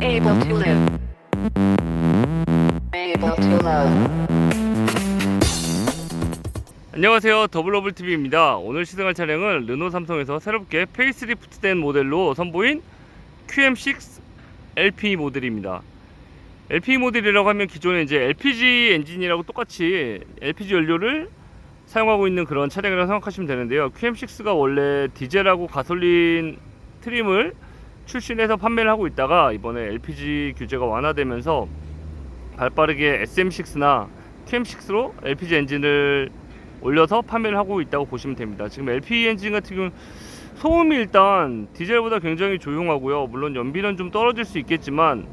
Able to live. Able to love. 안녕하세요, 더블러블TV입니다. 오늘 시승할 차량은 르노 삼성에서 새롭게 페이스리프트된 모델로 선보인 QM6 LP 모델입니다. LP 모델이라고 하면 기존에 이제 LPG 엔진이라고 똑같이 LPG 연료를 사용하고 있는 그런 차량이라고 생각하시면 되는데요. QM6가 원래 디젤하고 가솔린 트림을 출시해서 판매를 하고 있다가 이번에 LPG 규제가 완화되면서 발빠르게 SM6나 QM6로 LPG 엔진을 올려서 판매를 하고 있다고 보시면 됩니다. 지금 LP 엔진 같은 경우는 소음이 일단 디젤보다 굉장히 조용하고요. 물론 연비는 좀 떨어질 수 있겠지만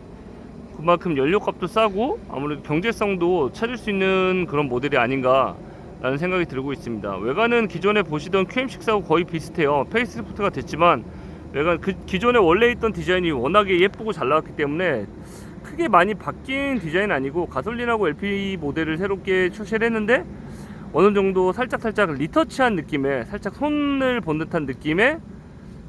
그만큼 연료값도 싸고 아무래도 경제성도 찾을 수 있는 그런 모델이 아닌가 라는 생각이 들고 있습니다. 외관은 기존에 보시던 QM6하고 거의 비슷해요. 페이스리프트가 됐지만 외관 기존에 원래 있던 디자인이 워낙에 예쁘고 잘 나왔기 때문에 크게 많이 바뀐 디자인은 아니고 가솔린하고 LP 모델을 새롭게 출시를 했는데 어느 정도 살짝 리터치한 느낌의 살짝 손을 본 듯한 느낌의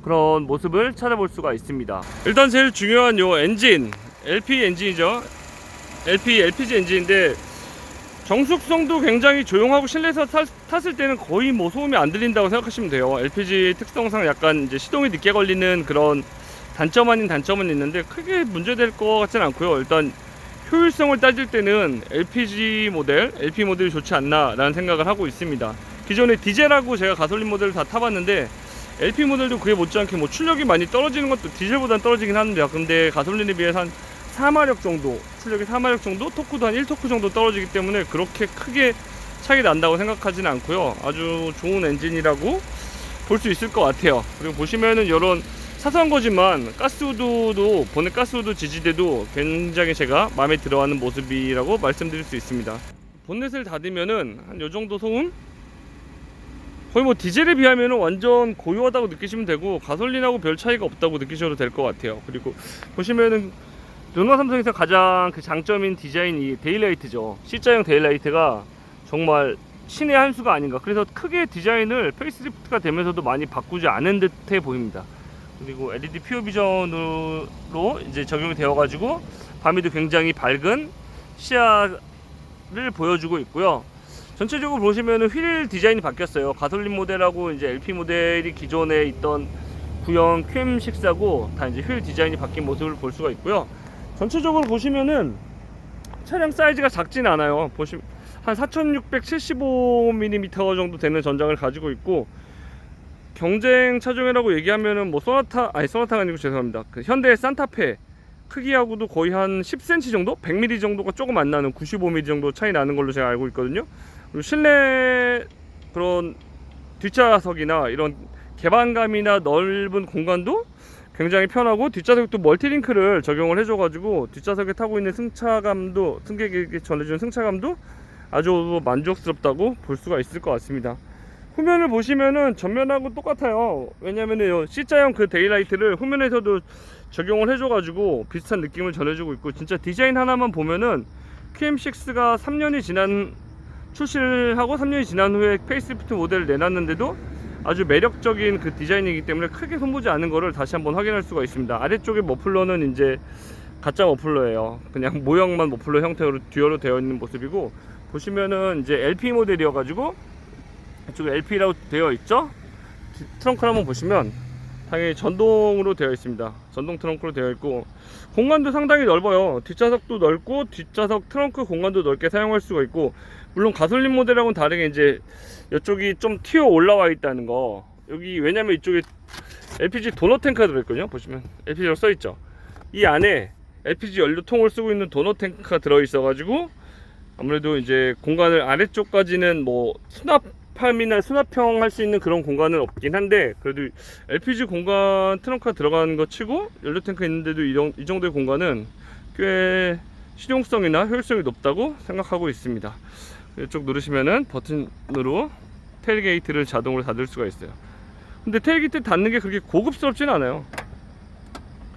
그런 모습을 찾아볼 수가 있습니다. 일단 제일 중요한 요 엔진 LP 엔진이죠. LPG 엔진인데 정숙성도 굉장히 조용하고 실내에서 탔을 때는 거의 뭐 소음이 안 들린다고 생각하시면 돼요. LPG 특성상 약간 이제 시동이 늦게 걸리는 그런 단점 아닌 단점은 있는데 크게 문제될 것 같지는 않고요. 일단 효율성을 따질 때는 LP 모델이 좋지 않나 라는 생각을 하고 있습니다. 기존에 디젤하고 제가 가솔린 모델을 다 타봤는데 LP 모델도 그에 못지않게 뭐 출력이 많이 떨어지는 것도 디젤보다는 떨어지긴 하는데 근데 가솔린에 비해서 한 4마력 정도, 출력이 4마력 정도, 토크도 한 1토크 정도 떨어지기 때문에 그렇게 크게 차이 난다고 생각하지는 않고요. 아주 좋은 엔진이라고 볼 수 있을 것 같아요. 그리고 보시면은 이런 사소한 거지만 가스후드도 보넷 가스후드 지지대도 굉장히 제가 마음에 들어하는 모습이라고 말씀드릴 수 있습니다. 본넷을 닫으면은 한 요 정도 소음? 거의 뭐 디젤에 비하면 완전 고요하다고 느끼시면 되고 가솔린하고 별 차이가 없다고 느끼셔도 될 것 같아요. 그리고 보시면은 르노 삼성에서 가장 그 장점인 디자인이 데일라이트죠. C자형 데일라이트가 정말 신의 한 수가 아닌가. 그래서 크게 디자인을 페이스리프트가 되면서도 많이 바꾸지 않은 듯해 보입니다. 그리고 LED 퓨어 비전으로 이제 적용이 되어 가지고 밤에도 굉장히 밝은 시야를 보여주고 있고요. 전체적으로 보시면은 휠 디자인이 바뀌었어요. 가솔린 모델하고 이제 LP 모델이 기존에 있던 구형 QM6하고 다 이제 휠 디자인이 바뀐 모습을 볼 수가 있고요. 전체적으로 보시면은 차량 사이즈가 작지는 않아요. 보시면 한 4675mm 정도 되는 전장을 가지고 있고 경쟁 차종이라고 얘기하면은 뭐 소나타가 아니고 죄송합니다. 그 현대 산타페 크기하고도 거의 한 10cm 정도? 100mm 정도가 조금 안 나는 95mm 정도 차이 나는 걸로 제가 알고 있거든요. 그리고 실내 그런 뒷좌석이나 이런 개방감이나 넓은 공간도 굉장히 편하고 뒷좌석도 멀티링크를 적용을 해줘가지고 뒷좌석에 타고 있는 승객에게 전해주는 승차감도 아주 만족스럽다고 볼 수가 있을 것 같습니다. 후면을 보시면은 전면하고 똑같아요. 왜냐면은 C자형 그 데일라이트를 후면에서도 적용을 해줘가지고 비슷한 느낌을 전해주고 있고 진짜 디자인 하나만 보면은 QM6가 3년이 지난 출시를 하고 3년이 지난 후에 페이스리프트 모델을 내놨는데도 아주 매력적인 그 디자인이기 때문에 크게 손보지 않은 거를 다시 한번 확인할 수가 있습니다. 아래쪽에 머플러는 이제 가짜 머플러예요. 그냥 모형만 머플러 형태로 듀얼로 되어 있는 모습이고 보시면은 이제 LP 모델이어가지고 이쪽에 LP라고 되어 있죠. 트렁크를 한번 보시면 당연히 전동으로 되어 있습니다. 전동 트렁크로 되어 있고 공간도 상당히 넓어요. 뒷좌석도 넓고 뒷좌석 트렁크 공간도 넓게 사용할 수가 있고 물론 가솔린 모델하고는 다르게 이제 이쪽이 좀 튀어 올라와 있다는 거. 여기 왜냐면 이쪽에 LPG 도너 탱크가 들어있거든요. 보시면 LPG라고 써있죠. 이 안에 LPG 연료통을 쓰고 있는 도너 탱크가 들어있어가지고 아무래도 이제 공간을 아래쪽까지는 뭐 수납함이나 수납형 할 수 있는 그런 공간은 없긴 한데 그래도 LPG 공간 트렁크가 들어가는 거 치고 연료 탱크 있는데도 이 정도의 공간은 꽤 실용성이나 효율성이 높다고 생각하고 있습니다. 이쪽 누르시면은 버튼으로 테일게이트를 자동으로 닫을 수가 있어요. 근데 테일게이트 닫는 게 그렇게 고급스럽진 않아요.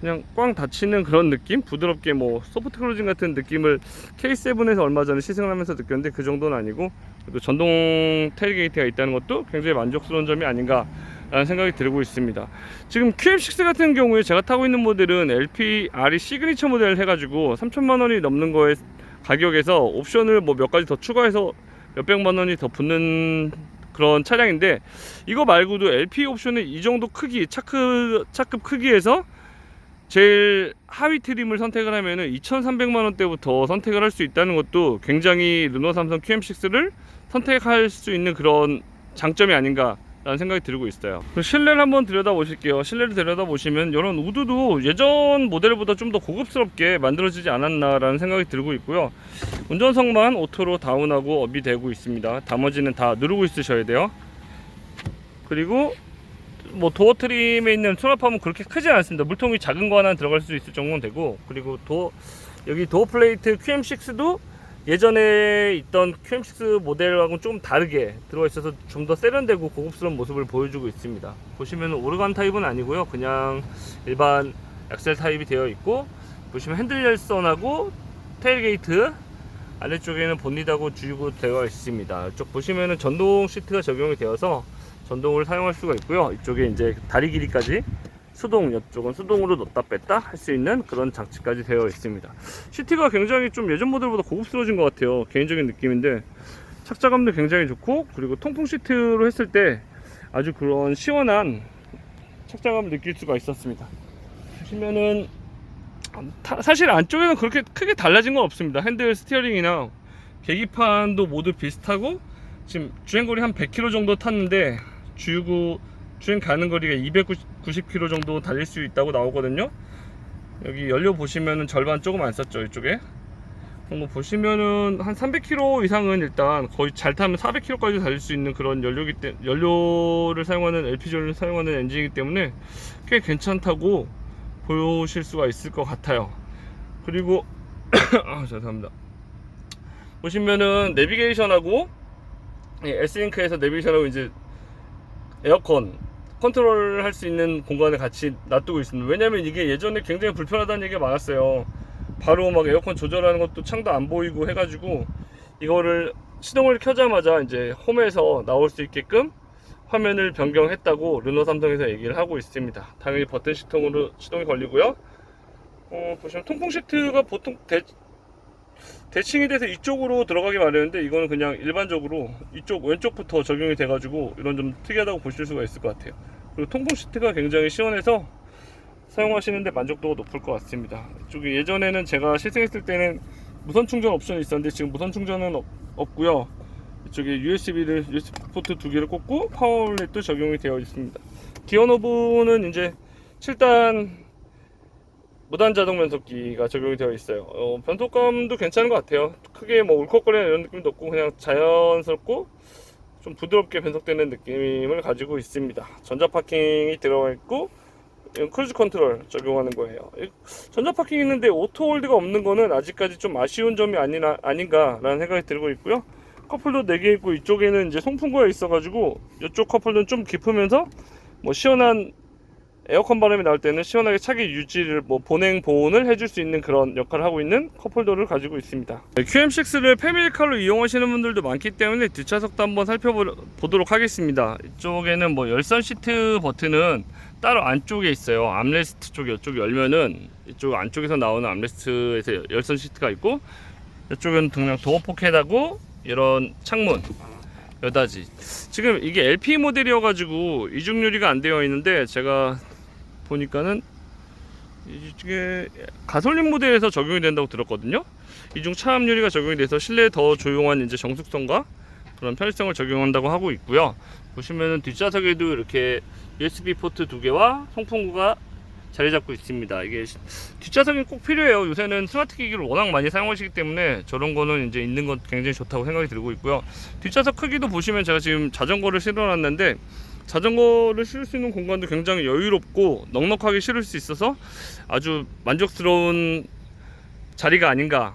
그냥 꽝 닫히는 그런 느낌? 부드럽게 뭐 소프트 클로징 같은 느낌을 K7에서 얼마 전에 시승을 하면서 느꼈는데 그 정도는 아니고 그래도 전동 테일게이트가 있다는 것도 굉장히 만족스러운 점이 아닌가 라는 생각이 들고 있습니다. 지금 QM6 같은 경우에 제가 타고 있는 모델은 LPR이 시그니처 모델을 해가지고 3천만원이 넘는 거에 가격에서 옵션을 뭐 몇 가지 더 추가해서 몇백만원이 더 붙는 그런 차량인데, 이거 말고도 LP 옵션은 이 정도 크기, 차급 크기에서 제일 하위 트림을 선택을 하면은 2,300만원대부터 선택을 할 수 있다는 것도 굉장히 르노 삼성 QM6를 선택할 수 있는 그런 장점이 아닌가 라는 생각이 들고 있어요. 실내를 한번 들여다보실게요. 실내를 들여다보시면 이런 우드도 예전 모델보다 좀 더 고급스럽게 만들어지지 않았나 라는 생각이 들고 있고요. 운전석만 오토로 다운하고 업이 되고 있습니다. 나머지는 다 누르고 있으셔야 돼요. 그리고 뭐 도어 트림에 있는 수납함은 그렇게 크지 않습니다. 물통이 작은 거 하나 들어갈 수 있을 정도는 되고, 그리고 여기 도어 플레이트 QM6도 예전에 있던 QM6 모델하고는 좀 다르게 들어가 있어서 좀 더 세련되고 고급스러운 모습을 보여주고 있습니다. 보시면 오르간 타입은 아니고요, 그냥 일반 액셀 타입이 되어 있고, 보시면 핸들 열선하고 테일게이트, 아래쪽에는 본닛하고 주유구 되어 있습니다. 이쪽 보시면은 전동 시트가 적용이 되어서 전동을 사용할 수가 있고요. 이쪽에 이제 다리 길이까지 수동, 이쪽은 수동으로 넣었다 뺐다 할 수 있는 그런 장치까지 되어 있습니다. 시트가 굉장히 좀 예전 모델보다 고급스러워진 것 같아요. 개인적인 느낌인데 착자감도 굉장히 좋고, 그리고 통풍 시트로 했을 때 아주 그런 시원한 착자감을 느낄 수가 있었습니다. 보시면은 사실 안쪽에는 그렇게 크게 달라진 건 없습니다. 핸들, 스티어링이나 계기판도 모두 비슷하고, 지금 주행거리 한 100km 정도 tas는데 주행 가는 거리가 290km 정도 달릴 수 있다고 나오거든요. 여기 연료 보시면은 절반 조금 안 썼죠. 이쪽에 뭐 보시면은 한 300km 이상은 일단 거의 잘 타면 400km까지 달릴 수 있는 그런 연료를 사용하는 LPG를 사용하는 엔진이기 때문에 꽤 괜찮다고 보실 수가 있을 것 같아요. 그리고 죄송합니다. 보시면은 내비게이션하고 S링크에서 내비게이션하고 이제 에어컨 컨트롤 할 수 있는 공간을 같이 놔두고 있습니다. 왜냐면 이게 예전에 굉장히 불편하다는 얘기가 많았어요. 바로 막 에어컨 조절하는 것도 창도 안 보이고 해가지고, 이거를 시동을 켜자마자 이제 홈에서 나올 수 있게끔 화면을 변경했다고 르노 삼성에서 얘기를 하고 있습니다. 당연히 버튼 시동으로 시동이 걸리고요. 보시면 통풍 시트가 보통 대칭이 돼서 이쪽으로 들어가기 마련인데, 이거는 그냥 일반적으로 이쪽 왼쪽부터 적용이 돼가지고 이런 좀 특이하다고 보실 수가 있을 것 같아요. 그리고 통풍 시트가 굉장히 시원해서 사용하시는데 만족도가 높을 것 같습니다. 이쪽에 예전에는 제가 시승했을 때는 무선 충전 옵션이 있었는데 지금 무선 충전은 없고요. 이쪽에 USB 포트 2개를 꽂고 파워아웃렛도 적용이 되어 있습니다. 기어 노브는 이제 7단 무단 자동 변속기가 적용이 되어 있어요. 변속감도 괜찮은 것 같아요. 크게 뭐 울컥거리는 이런 느낌도 없고 그냥 자연스럽고 좀 부드럽게 변속되는 느낌을 가지고 있습니다. 전자 파킹이 들어가 있고 크루즈 컨트롤 적용하는 거예요. 전자 파킹 있는데 오토 홀드가 없는 거는 아직까지 좀 아쉬운 점이 아닌가라는 생각이 들고 있고요. 컵홀더 4개 있고, 이쪽에는 이제 송풍구가 있어가지고 이쪽 컵홀더는 좀 깊으면서 뭐 시원한 에어컨 바람이 나올 때는 시원하게 차기 유지를 보냉 보온을 해줄 수 있는 그런 역할을 하고 있는 컵홀더를 가지고 있습니다. QM6를 패밀리카로 이용하시는 분들도 많기 때문에 뒷좌석도 한번 살펴보도록 하겠습니다. 이쪽에는 뭐 열선 시트 버튼은 따로 안쪽에 있어요. 암레스트 쪽에, 이쪽 열면은 이쪽 안쪽에서 나오는 암레스트에서 열선 시트가 있고, 이쪽은 그냥 도어 포켓하고 이런 창문 여다지. 지금 이게 LP 모델이어가지고 이중 유리가 안 되어 있는데, 제가 보니까는 이게 가솔린 모델에서 적용이 된다고 들었거든요. 이중 차압 유리가 적용이 돼서 실내에 더 조용한 이제 정숙성과 그런 편의성을 적용한다고 하고 있고요. 보시면은 뒷좌석에도 이렇게 USB 포트 2개와 송풍구가 자리 잡고 있습니다. 이게 뒷좌석이 꼭 필요해요. 요새는 스마트 기기를 워낙 많이 사용하시기 때문에 저런 거는 이제 있는 건 굉장히 좋다고 생각이 들고 있고요. 뒷좌석 크기도 보시면 제가 지금 자전거를 실어놨는데, 자전거를 실을 수 있는 공간도 굉장히 여유롭고 넉넉하게 실을 수 있어서 아주 만족스러운 자리가 아닌가.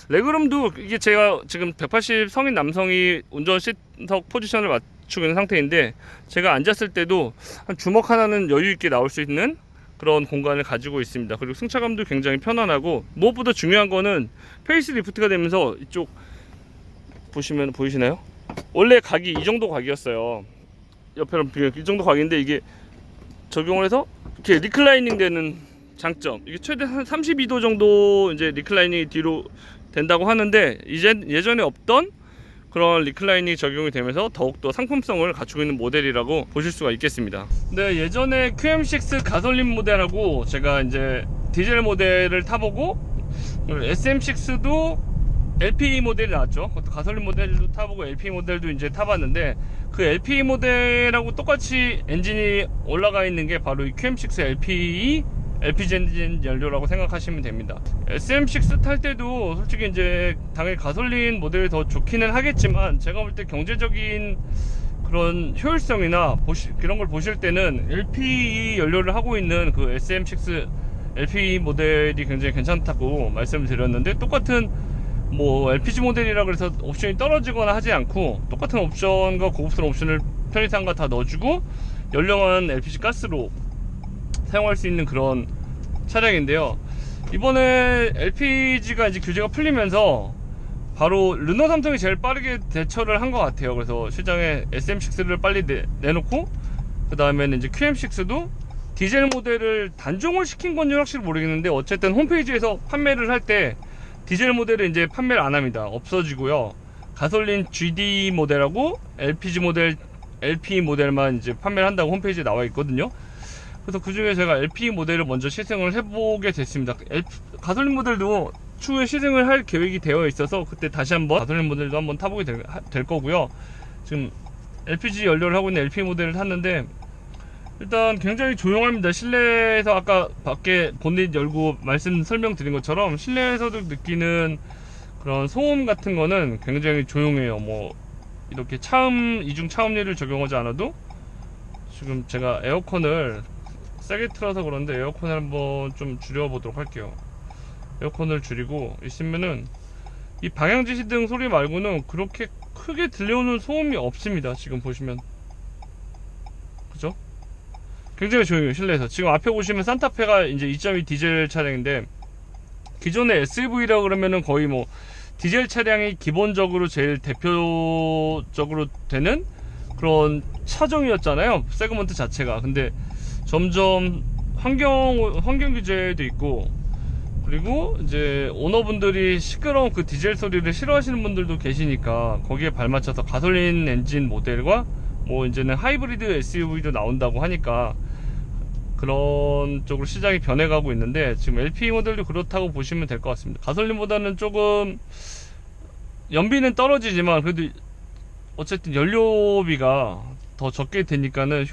레그룸도 이게 제가 지금 180 성인 남성이 운전 시트석 포지션을 맞추고 있는 상태인데, 제가 앉았을 때도 한 주먹 하나는 여유 있게 나올 수 있는 그런 공간을 가지고 있습니다. 그리고 승차감도 굉장히 편안하고, 무엇보다 중요한 거는 페이스 리프트가 되면서 이쪽 보시면 보이시나요? 원래 각이 이 정도 각이었어요. 옆에랑 비교 이 정도 각인데 이게 적용을 해서 이렇게 리클라이닝 되는 장점, 이게 최대 한 32도 정도 이제 리클라이닝이 뒤로 된다고 하는데 이제 예전에 없던 그런 리클라이닝 적용이 되면서 더욱더 상품성을 갖추고 있는 모델이라고 보실 수가 있겠습니다. 근데 예전에 QM6 가솔린 모델하고 제가 이제 디젤 모델을 타보고 SM6도 LPE 모델이 나왔죠. 그것도 가솔린 모델도 타보고 LPE 모델도 이제 타봤는데 그 LPE 모델하고 똑같이 엔진이 올라가 있는 게 바로 이 QM6 LPE LPG 엔진 연료라고 생각하시면 됩니다. SM6 탈 때도 솔직히 이제 당연히 가솔린 모델이 더 좋기는 하겠지만 제가 볼 때 경제적인 그런 효율성이나 그런 걸 보실 때는 LPE 연료를 하고 있는 그 SM6 LPE 모델이 굉장히 괜찮다고 말씀을 드렸는데, 똑같은 뭐 LPG 모델이라 그래서 옵션이 떨어지거나 하지 않고 똑같은 옵션과 고급스러운 옵션을 편의상과 다 넣어주고 연령은 LPG 가스로 사용할 수 있는 그런 차량인데요. 이번에 LPG가 이제 규제가 풀리면서 바로 르노 삼성이 제일 빠르게 대처를 한 것 같아요. 그래서 시장에 SM6를 빨리 내놓고 그 다음에는 이제 QM6도 디젤 모델을 단종을 시킨 건지 확실히 모르겠는데 어쨌든 홈페이지에서 판매를 할 때 디젤 모델은 이제 판매를 안 합니다. 없어지고요. 가솔린 GD 모델하고 LPG 모델, LPE 모델만 이제 판매를 한다고 홈페이지에 나와 있거든요. 그래서 그 중에 제가 LPE 모델을 먼저 시승을 해보게 됐습니다. 가솔린 모델도 추후에 시승을 할 계획이 되어 있어서 그때 다시 한번 가솔린 모델도 한번 타보게 될 거고요. 지금 LPG 연료를 하고 있는 LPE 모델을 탔는데 일단 굉장히 조용합니다. 실내에서 아까 밖에 본닛 열고 설명드린 것처럼 실내에서도 느끼는 그런 소음 같은 거는 굉장히 조용해요. 뭐 이렇게 이중 차음리를 적용하지 않아도, 지금 제가 에어컨을 세게 틀어서 그런데 에어컨을 한번 좀 줄여보도록 할게요. 에어컨을 줄이고 있으면은 이 방향지시등 소리 말고는 그렇게 크게 들려오는 소음이 없습니다. 지금 보시면 그죠? 굉장히 조용해요. 실내에서. 지금 앞에 보시면 산타페가 이제 2.2 디젤 차량인데, 기존의 SUV라 그러면은 거의 뭐 디젤 차량이 기본적으로 제일 대표적으로 되는 그런 차종이었잖아요, 세그먼트 자체가. 근데 점점 환경 규제도 있고, 그리고 이제 오너분들이 시끄러운 그 디젤 소리를 싫어하시는 분들도 계시니까 거기에 발맞춰서 가솔린 엔진 모델과 뭐 이제는 하이브리드 SUV도 나온다고 하니까 그런 쪽으로 시장이 변해가고 있는데, 지금 LPE 모델도 그렇다고 보시면 될 것 같습니다. 가솔린보다는 조금 연비는 떨어지지만 그래도 어쨌든 연료비가 더 적게 되니까는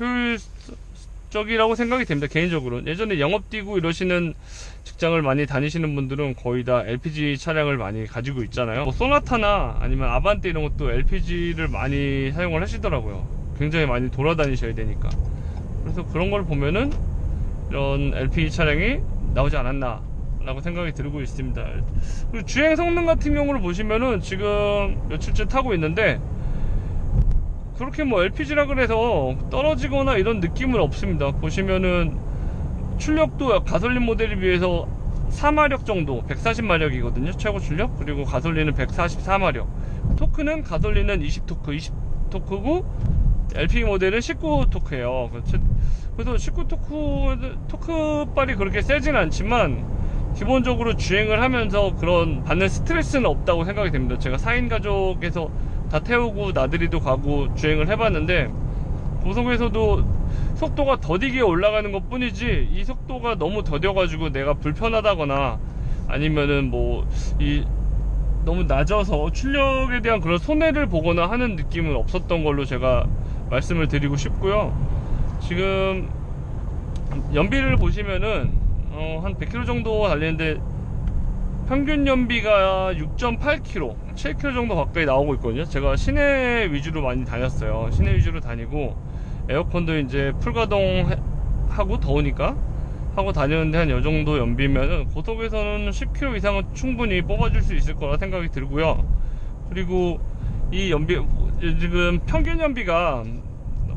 효율적이라고 생각이 됩니다. 개인적으로 예전에 영업 뛰고 이러시는 직장을 많이 다니시는 분들은 거의 다 LPG 차량을 많이 가지고 있잖아요. 뭐 소나타나 아니면 아반떼 이런 것도 LPG를 많이 사용을 하시더라고요. 굉장히 많이 돌아다니셔야 되니까. 그래서 그런 걸 보면은 이런 LPG 차량이 나오지 않았나 라고 생각이 들고 있습니다. 그리고 주행 성능 같은 경우를 보시면은 지금 며칠째 타고 있는데 그렇게 뭐 LPG라 그래서 떨어지거나 이런 느낌은 없습니다. 보시면은 출력도 가솔린 모델에 비해서 4마력 정도, 140마력이거든요 최고 출력. 그리고 가솔린은 144마력. 토크는 가솔린은 20토크 20토크고 LPE 모델은 19토크예요 그래서 19토크빨이 그렇게 세진 않지만 기본적으로 주행을 하면서 그런 받는 스트레스는 없다고 생각이 됩니다. 제가 4인 가족에서 다 태우고 나들이도 가고 주행을 해봤는데 고속에서도 속도가 더디게 올라가는 것 뿐이지, 이 속도가 너무 더뎌가지고 내가 불편하다거나 아니면은 뭐 너무 낮아서 출력에 대한 그런 손해를 보거나 하는 느낌은 없었던 걸로 제가 말씀을 드리고 싶고요. 지금 연비를 보시면은 한 100km 정도 달리는데 평균 연비가 6.8km, 7km 정도 가까이 나오고 있거든요. 제가 시내 위주로 많이 다녔어요. 시내 위주로 다니고 에어컨도 이제 풀가동하고 더우니까 하고 다녔는데 한 요 정도 연비면은 고속에서는 10km 이상은 충분히 뽑아줄 수 있을 거라 생각이 들고요. 그리고 이 연비, 지금 평균 연비가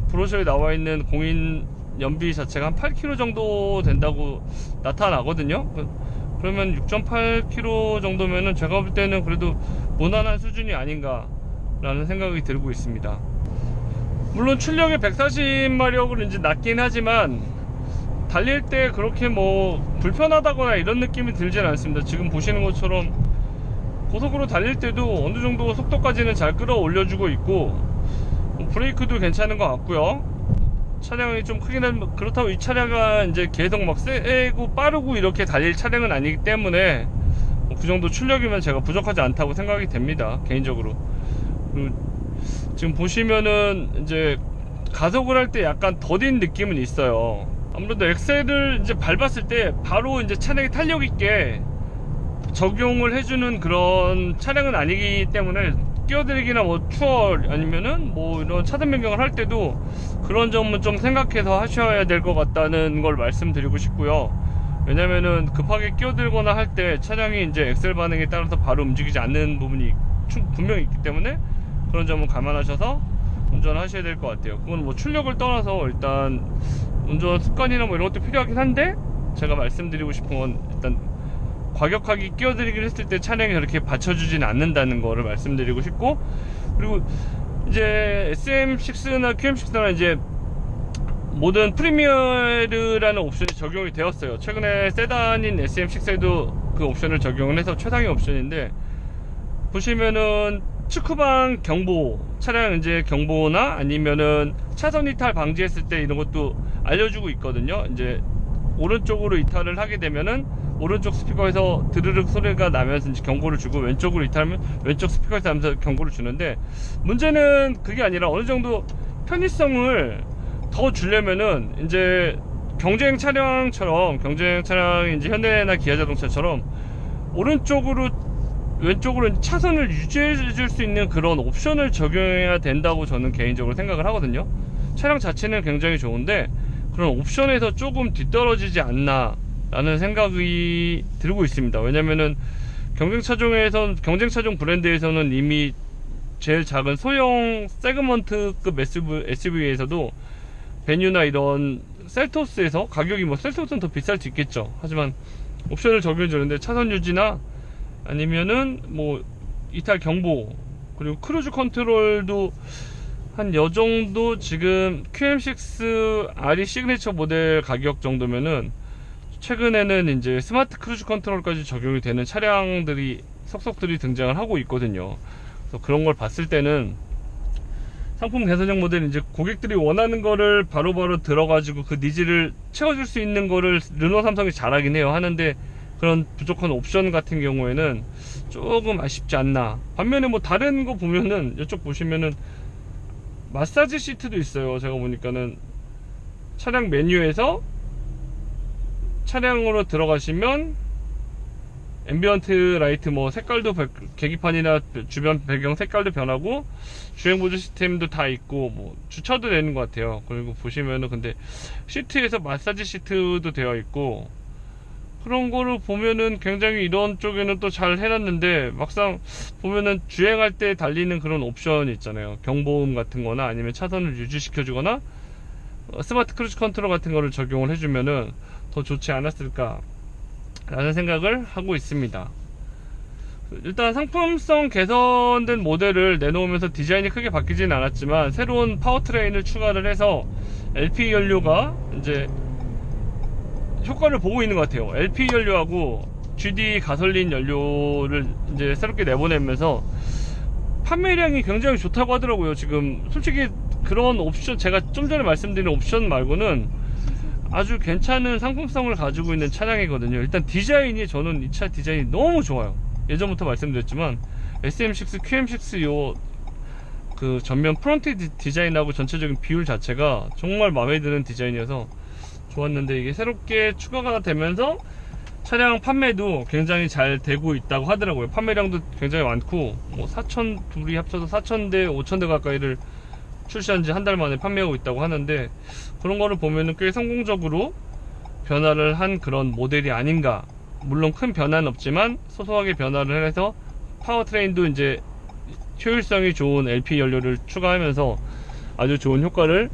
브로셔에 나와 있는 공인 연비 자체가 한 8km 정도 된다고 나타나거든요. 그러면 6.8km 정도면은 제가 볼 때는 그래도 무난한 수준이 아닌가 라는 생각이 들고 있습니다. 물론 출력이 140마력으로 이제 낮긴 하지만 달릴 때 그렇게 뭐 불편하다거나 이런 느낌이 들진 않습니다. 지금 보시는 것처럼 고속으로 달릴 때도 어느 정도 속도까지는 잘 끌어올려주고 있고, 브레이크도 괜찮은 것 같고요. 차량이 좀 크긴 한데, 그렇다고 이 차량이 이제 계속 막 세고 빠르고 이렇게 달릴 차량은 아니기 때문에 그 정도 출력이면 제가 부족하지 않다고 생각이 됩니다, 개인적으로. 그리고 지금 보시면은 이제 가속을 할 때 약간 더딘 느낌은 있어요. 아무래도 엑셀을 이제 밟았을 때 바로 이제 차량이 탄력 있게 적용을 해주는 그런 차량은 아니기 때문에, 끼어들기나 뭐 추월 아니면은 뭐 이런 차선 변경을 할 때도 그런 점은 좀 생각해서 하셔야 될 것 같다는 걸 말씀드리고 싶고요. 왜냐면은 급하게 끼어들거나 할 때 차량이 이제 엑셀 반응에 따라서 바로 움직이지 않는 부분이 분명히 있기 때문에 그런 점은 감안하셔서 운전하셔야 될 것 같아요. 그건 뭐 출력을 떠나서 일단 운전 습관이나 뭐 이런 것도 필요하긴 한데, 제가 말씀드리고 싶은 건 일단 과격하게 끼어들기를 했을 때 차량이 그렇게 받쳐주지는 않는다는 거를 말씀드리고 싶고, 그리고 이제 SM6나 QM6나 이제 모든 프리미어라는 옵션이 적용이 되었어요. 최근에 세단인 SM6에도 그 옵션을 적용을 해서 최상위 옵션인데, 보시면은 측후방 경보, 차량 이제 경보나 아니면은 차선 이탈 방지했을 때 이런 것도 알려주고 있거든요. 이제 오른쪽으로 이탈을 하게 되면은 오른쪽 스피커에서 드르륵 소리가 나면서 이제 경고를 주고, 왼쪽으로 이탈하면 왼쪽 스피커에서 하면서 경고를 주는데, 문제는 그게 아니라 어느 정도 편의성을 더 주려면은 이제 경쟁 차량처럼, 경쟁 차량이 이제 현대나 기아 자동차처럼 오른쪽으로 왼쪽으로 차선을 유지해 줄 수 있는 그런 옵션을 적용해야 된다고 저는 개인적으로 생각을 하거든요. 차량 자체는 굉장히 좋은데 그런 옵션에서 조금 뒤떨어지지 않나 라는 생각이 들고 있습니다. 왜냐면은 경쟁 차종 브랜드에서는 이미 제일 작은 소형 세그먼트급 SUV에서도 베뉴나 이런 셀토스에서, 가격이 뭐 셀토스는 더 비쌀 수 있겠죠. 하지만 옵션을 적용해 주는데 차선 유지나 아니면은 뭐 이탈 경보, 그리고 크루즈 컨트롤도 한 요정도, 지금 QM6 RE 시그니처 모델 가격 정도면은 최근에는 이제 스마트 크루즈 컨트롤까지 적용이 되는 차량들이 속속들이 등장을 하고 있거든요. 그래서 그런 걸 봤을 때는 상품 개선형 모델, 이제 고객들이 원하는 거를 바로바로 들어가지고 그 니즈를 채워줄 수 있는 거를 르노 삼성이 잘하긴 해요. 하는데 그런 부족한 옵션 같은 경우에는 조금 아쉽지 않나. 반면에 뭐 다른 거 보면은, 이쪽 보시면은 마사지 시트도 있어요. 제가 보니까는 차량 메뉴에서 차량으로 들어가시면 앰비언트 라이트 뭐 색깔도, 계기판이나 주변 배경 색깔도 변하고, 주행 보조 시스템도 다 있고, 뭐 주차도 되는 것 같아요. 그리고 보시면은 근데 시트에서 마사지 시트도 되어 있고, 그런 거를 보면은 굉장히 이런 쪽에는 또 잘 해놨는데, 막상 보면은 주행할 때 달리는 그런 옵션이 있잖아요. 경보음 같은 거나 아니면 차선을 유지시켜 주거나 스마트 크루즈 컨트롤 같은 거를 적용을 해주면은 더 좋지 않았을까 라는 생각을 하고 있습니다. 일단 상품성 개선된 모델을 내놓으면서 디자인이 크게 바뀌지는 않았지만, 새로운 파워트레인을 추가를 해서 LP 연료가 이제 효과를 보고 있는 것 같아요. LP 연료하고 GD 가솔린 연료를 이제 새롭게 내보내면서 판매량이 굉장히 좋다고 하더라고요. 지금 솔직히 그런 옵션, 제가 좀 전에 말씀드린 옵션 말고는 아주 괜찮은 상품성을 가지고 있는 차량이거든요. 일단 디자인이, 저는 이 차 디자인이 너무 좋아요. 예전부터 말씀드렸지만 SM6, QM6 요 그 전면 프론트 디자인하고 전체적인 비율 자체가 정말 마음에 드는 디자인이어서 좋았는데, 이게 새롭게 추가가 되면서 차량 판매도 굉장히 잘 되고 있다고 하더라고요. 판매량도 굉장히 많고, 뭐 4천, 둘이 합쳐서 4,000대, 5,000대 가까이를 출시한 지 한 달 만에 판매하고 있다고 하는데, 그런 거를 보면은 꽤 성공적으로 변화를 한 그런 모델이 아닌가. 물론 큰 변화는 없지만 소소하게 변화를 해서 파워트레인도 이제 효율성이 좋은 LP 연료를 추가하면서 아주 좋은 효과를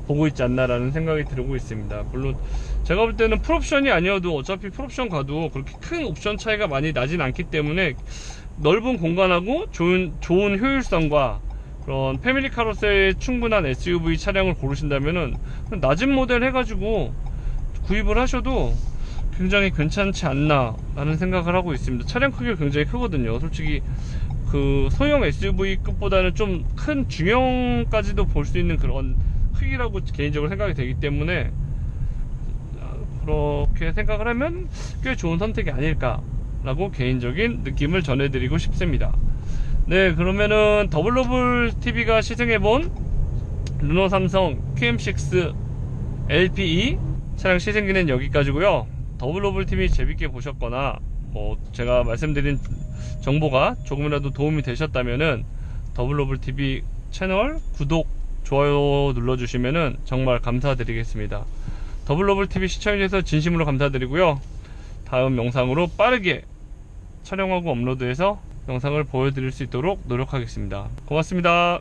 보고 있지 않나라는 생각이 들고 있습니다. 물론 제가 볼 때는 풀옵션이 아니어도 어차피 풀옵션 가도 그렇게 큰 옵션 차이가 많이 나진 않기 때문에 넓은 공간하고 좋은 효율성과 그런 패밀리카로서의 충분한 SUV 차량을 고르신다면은 낮은 모델 해가지고 구입을 하셔도 굉장히 괜찮지 않나 라는 생각을 하고 있습니다. 차량 크기가 굉장히 크거든요. 솔직히 그 소형 SUV급보다는 좀 큰 중형까지도 볼 수 있는 그런 크기라고 개인적으로 생각이 되기 때문에 그렇게 생각을 하면 꽤 좋은 선택이 아닐까 라고 개인적인 느낌을 전해드리고 싶습니다. 네, 그러면은 더블로블 TV가 시승해본 르노 삼성 QM6 LPE 차량 시승기는 여기까지고요. 더블로블 TV 재밌게 보셨거나 뭐 제가 말씀드린 정보가 조금이라도 도움이 되셨다면은 더블로블 TV 채널 구독, 좋아요 눌러주시면은 정말 감사드리겠습니다. 더블로블 TV 시청해주셔서 진심으로 감사드리고요. 다음 영상으로 빠르게 촬영하고 업로드해서 영상을 보여드릴 수 있도록 노력하겠습니다. 고맙습니다.